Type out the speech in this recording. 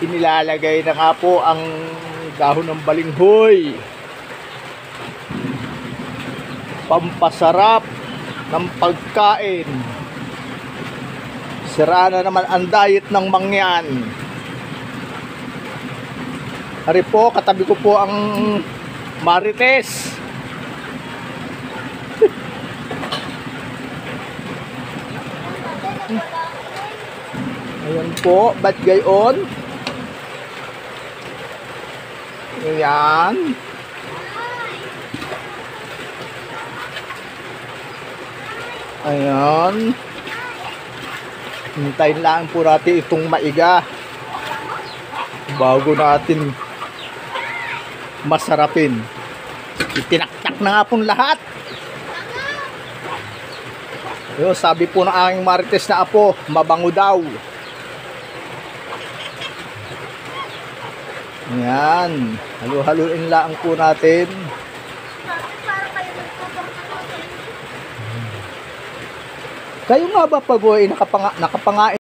inilalagay na nga po ang dahon ng balinghoy. Pampasarap ng pagkain. Sira na naman ang diet ng mangyan. Ari po, katabi ko po ang Marites. Ayan po, ba't gayon? Ayan. Ayan. Hintayin lang po natin itong maiga bago natin masarapin. Itinaktak na nga pong lahat. Yo, sabi po ng aking Marites na apo, mabango daw. Ayan. Halo-haluin lang po natin. Kayo nga ba pag nakapangain